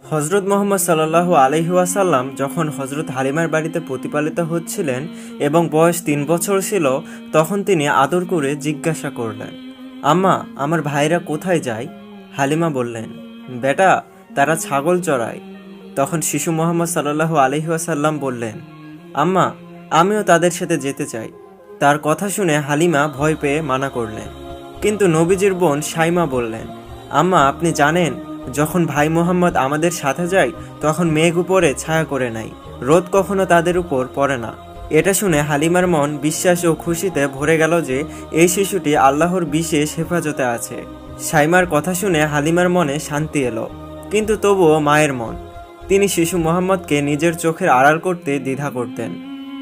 হজরত মোহাম্মদ সাল্লাল্লাহু আলাইহি ওয়াসাল্লাম যখন হজরত হালিমার বাড়িতে প্রতিপালিত হচ্ছিলেন এবং বয়স ৩ বছর ছিল, তখন তিনি আদর করে জিজ্ঞাসা করলেন, আম্মা, আমার ভাইরা কোথায় যায়? হালিমা বললেন, বেটা, তারা ছাগল চড়ায়। তখন শিশু মোহাম্মদ সাল্লাল্লাহু আলাইহি ওয়াসাল্লাম বললেন, আম্মা, আমিও তাদের সাথে যেতে চাই। তার কথা শুনে হালিমা ভয় পেয়ে মানা করলেন। কিন্তু নবীজির বোন শাইমা বললেন, আম্মা, আপনি জানেন, যখন ভাই মোহাম্মদ আমাদের সাথে যায় তখন মেঘ উপরে ছায়া করে নাই, রোদ কখনো তাদের উপর পড়ে না। এটা শুনে হালিমার মন বিশ্বাস ও খুশিতে ভরে গেল যে এই শিশুটি আল্লাহর বিশেষ হেফাজতে আছে। শাইমার কথা শুনে হালিমার মনে শান্তি এলো, কিন্তু তবুও মায়ের মন। তিনি শিশু মোহাম্মদকে নিজের চোখের আড়াল করতে দ্বিধা করতেন।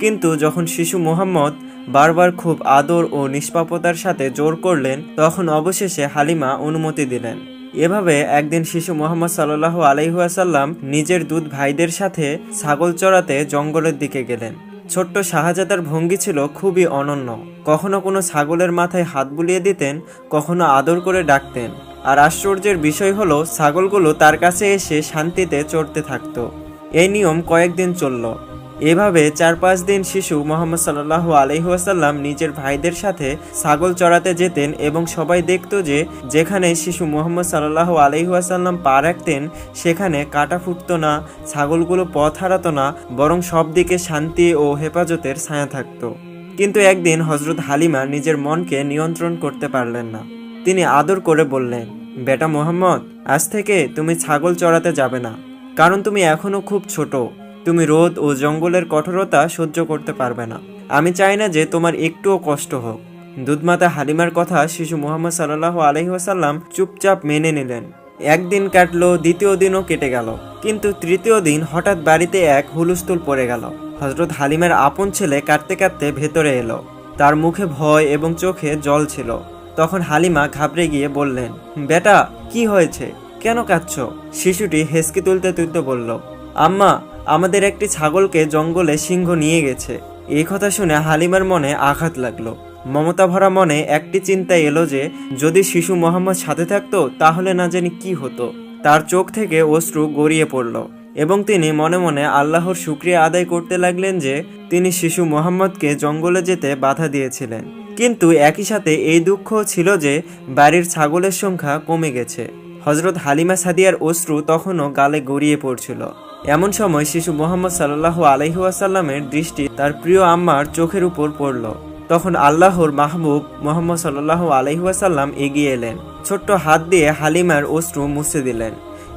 কিন্তু যখন শিশু মোহাম্মদ বারবার খুব আদর ও নিষ্পাপতার সাথে জোর করলেন, তখন অবশেষে হালিমা অনুমতি দিলেন। এভাবে একদিন শিশু মোহাম্মদ সাল্লাল্লাহু আলাইহি ওয়াসাল্লাম নিজের দুধ ভাইদের সাথে ছাগল চড়াতে জঙ্গলের দিকে গেলেন। ছোট্ট শাহজাদার ভঙ্গি ছিল খুবই অনন্য। কখনো কোনো ছাগলের মাথায় হাত বুলিয়ে দিতেন, কখনো আদর করে ডাকতেন। আর আশ্চর্যের বিষয় হলো, ছাগলগুলো তার কাছে এসে শান্তিতে চড়তে থাকতো। এই নিয়ম কয়েকদিন চলল। এভাবে ৪-৫ দিন শিশু মোহাম্মদ সাল্লাল্লাহু আলাইহি ওয়াসাল্লাম নিজের ভাইদের সাথে ছাগল চড়াতে যেতেন এবং সবাই দেখত যে যেখানে শিশু মোহাম্মদ সাল্লাল্লাহু আলাইহি ওয়াসাল্লাম পা রাখতেন সেখানে কাঁটা ফুটতো না, ছাগলগুলো পথ হারাতো না, বরং সব দিকে শান্তি ও হেফাজতের ছায়া থাকতো। কিন্তু একদিন হজরত হালিমা নিজের মনকে নিয়ন্ত্রণ করতে পারলেন না। তিনি আদর করে বললেন, বেটা মোহাম্মদ, আজ থেকে তুমি ছাগল চড়াতে যাবে না, কারণ তুমি এখনো খুব ছোট। তুমি রোদ ও জঙ্গলের কঠোরতা সহ্য করতে পারবে না। আমি চাই না যে তোমার একটুও কষ্ট হোক। দুধমাতা হালিমার কথা শিশু মোহাম্মদ সাল্লাল্লাহু আলাইহি ওয়াসাল্লাম চুপচাপ মেনে নিলেন। একদিন কাটলো, দ্বিতীয় দিনও কেটে গেল, কিন্তু তৃতীয় দিন হঠাৎ বাড়িতে এক হুলস্থুল পড়ে গেল। হজরত হালিমার আপন ছেলে কাঁদতে কাঁদতে ভেতরে এলো। তার মুখে ভয় এবং চোখে জল ছিল। তখন হালিমা ঘাবড়ে গিয়ে বললেন, বেটা, কি হয়েছে? কেন কাঁদছো? শিশুটি হেসকি তুলতে তুলতে বলল, আম্মা, আমাদের একটি ছাগলকে জঙ্গলে সিংহ নিয়ে গেছে। এই কথা শুনে হালিমার মনে আঘাত লাগলো। মমতা ভরা মনে একটি চিন্তা এলো যে যদি শিশু মোহাম্মদ সাথে থাকতো তাহলে না জানি কি হতো। তার চোখ থেকে অশ্রু গড়িয়ে পড়ল এবং তিনি মনে মনে আল্লাহর শুকরিয়া আদায় করতে লাগলেন যে তিনি শিশু মোহাম্মদকে জঙ্গলে যেতে বাধা দিয়েছিলেন। কিন্তু একই সাথে এই দুঃখ ছিল যে বাড়ির ছাগলের সংখ্যা কমে গেছে। হজরত হালিমা সাদিয়ার অশ্রু তখনও গালে গড়িয়ে পড়ছিল। এমন সময় শিশু মোহাম্মদ সাল্লাল্লাহু আলাইহি ওয়াসাল্লামের দৃষ্টি তার প্রিয় আম্মার চোখের উপর পড়ল। তখন আল্লাহর মাহবুব মোহাম্মদ সাল্লাল্লাহু আলাইহি ওয়াসাল্লাম এগিয়ে এলেন, ছোট্ট হাত দিয়ে হালিমার অশ্রু মুছে দিলেন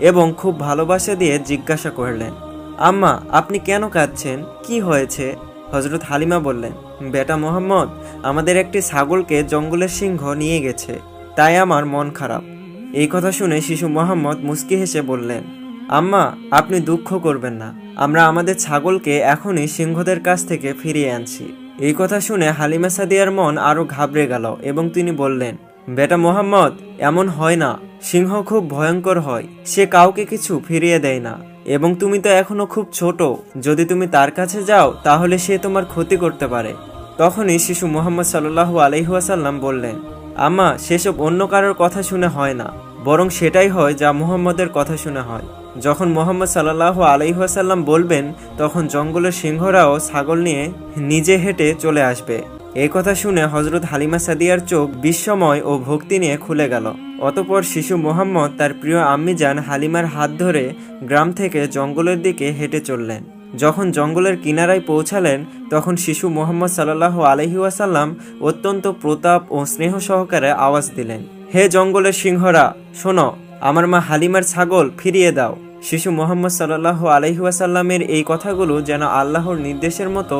এবং খুব ভালোবাসা দিয়ে জিজ্ঞাসা করলেন, আম্মা, আপনি কেন কাঁদছেন? কি হয়েছে? হজরত হালিমা বললেন, বেটা মোহাম্মদ, আমাদের একটি ছাগলকে জঙ্গলের সিংহ নিয়ে গেছে, তাই আমার মন খারাপ। এই কথা শুনে শিশু মোহাম্মদ মুচকি হেসে বললেন, আম্মা, আপনি দুঃখ করবেন না, আমরা আমাদের ছাগলকে এখনই সিংহদের কাছ থেকে ফিরিয়ে আনছি। এই কথা শুনে হালিমা সাদিয়ার মন আরো ঘাবড়ে গেল এবং তিনি বললেন, বেটা মোহাম্মদ, এমন হয় না। সিংহ খুব ভয়ঙ্কর হয়, সে কাউকে কিছু ফিরিয়ে দেয় না এবং তুমি তো এখনো খুব ছোট। যদি তুমি তার কাছে যাও তাহলে সে তোমার ক্ষতি করতে পারে। তখনই শিশু মোহাম্মদ সাল্লাল্লাহু আলাইহি ওয়াসাল্লাম বললেন, আম্মা, সেসব অন্য কারোর কথা শুনে হয় না, বরং সেটাই হয় যা মুহাম্মদের কথা শুনে হয়। যখন মুহাম্মদ সাল্লাল্লাহু আলাইহি ওয়াসাল্লাম বলবেন, তখন জঙ্গলের সিংহরাও ছাগল নিয়ে নিজে হেঁটে চলে আসবে। এই কথা শুনে হজরত হালিমা সাদিয়ার চোখ বিস্ময় ও ভক্তি নিয়ে খুলে গেল। অতঃপর শিশু মুহাম্মদ তার প্রিয় আম্মিজান হালিমার হাত ধরে গ্রাম থেকে জঙ্গলের দিকে হেঁটে চললেন। যখন জঙ্গলের কিনারায় পৌঁছালেন, তখন শিশু মুহাম্মদ সাল্লাল্লাহু আলাইহি ওয়াসাল্লাম অত্যন্ত প্রতাপ ও স্নেহ সহকারে আওয়াজ দিলেন, হে জঙ্গলের সিংহরা, শোনো, আমার মা হালিমার ছাগল ফিরিয়ে দাও। শিশু মুহাম্মদ সাল্লাল্লাহু আলাইহি ওয়াসাল্লামের এই কথাগুলো যেন আল্লাহর নির্দেশের মতো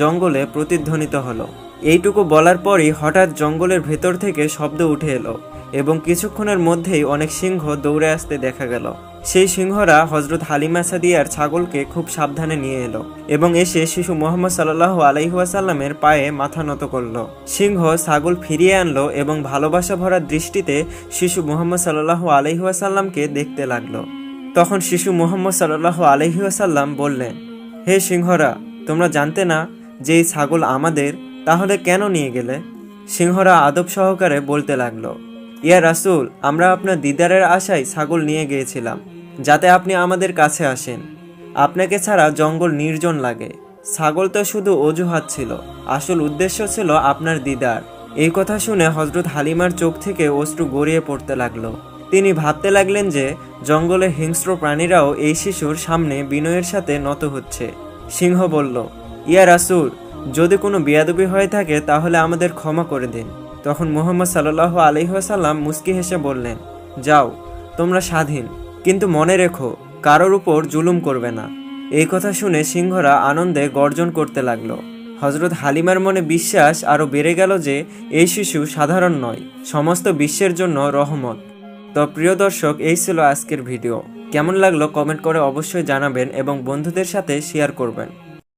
জঙ্গলে প্রতিধ্বনিত হলো। এইটুকু বলার পরই হঠাৎ জঙ্গলের ভেতর থেকে শব্দ উঠে এলো এবং কিছুক্ষণের মধ্যেই অনেক সিংহ দৌড়ে আসতে দেখা গেল। সেই সিংহরা হজরত হালিমা সাদিয়ার ছাগলকে খুব সাবধানে নিয়ে এলো এবং এসে শিশু মুহাম্মদ সাল্লাল্লাহু আলাইহি ওয়াসাল্লামের পায়ে মাথা নত করলো। সিংহ ছাগল ফিরিয়ে আনলো এবং ভালোবাসা ভরা দৃষ্টিতে শিশু মুহাম্মদ সাল্লাল্লাহু আলাইহি ওয়াসাল্লামকে দেখতে লাগলো। তখন শিশু মুহাম্মদ সাল্লাল্লাহু আলাইহি ওয়াসাল্লাম বললেন, হে সিংহরা, তোমরা জানতে না যে এই ছাগল আমাদের, তাহলে কেন নিয়ে গেলে? সিংহরা আদব সহকারে বলতে লাগলো, ইয়া রাসূল, আমরা আপনার দিদারের আশায় ছাগল নিয়ে গিয়েছিলাম। যাতে আপনি আমাদের কাছে আসেন। আপনাকে ছাড়া জঙ্গল নির্জন লাগে। ছাগল তো শুধু অজুহাত ছিল, আসল উদ্দেশ্য ছিল আপনার দিদার। এই কথা শুনে হযরত হালিমার চোখ থেকে অশ্রু গড়িয়ে পড়তে লাগলো। তিনি ভাবতে লাগলেন যে জঙ্গলের হিংস্র প্রাণীরাও এই শিশুর সামনে বিনয়ের সাথে নত হচ্ছে। সিংহ বলল, ইয়া রাসূল, যদি কোনো বেয়াদবি হয়ে থাকে তাহলে আমাদের ক্ষমা করে দিন। তখন মুহাম্মদ সাল্লাল্লাহু আলাইহি ওয়াসাল্লাম মুস্কি হেসে বললেন, যাও, তোমরা স্বাধীন, কিন্তু মনে রেখো কারোর উপর জুলুম করবে না। এই কথা শুনে সিংহরা আনন্দে গর্জন করতে লাগলো। হযরত হালিমার মনে বিশ্বাস আরও বেড়ে গেল যে এই শিশু সাধারণ নয়, সমস্ত বিশ্বের জন্য রহমত। তো প্রিয় দর্শক, এই ছিল আজকের ভিডিও। কেমন লাগলো কমেন্ট করে অবশ্যই জানাবেন এবং বন্ধুদের সাথে শেয়ার করবেন।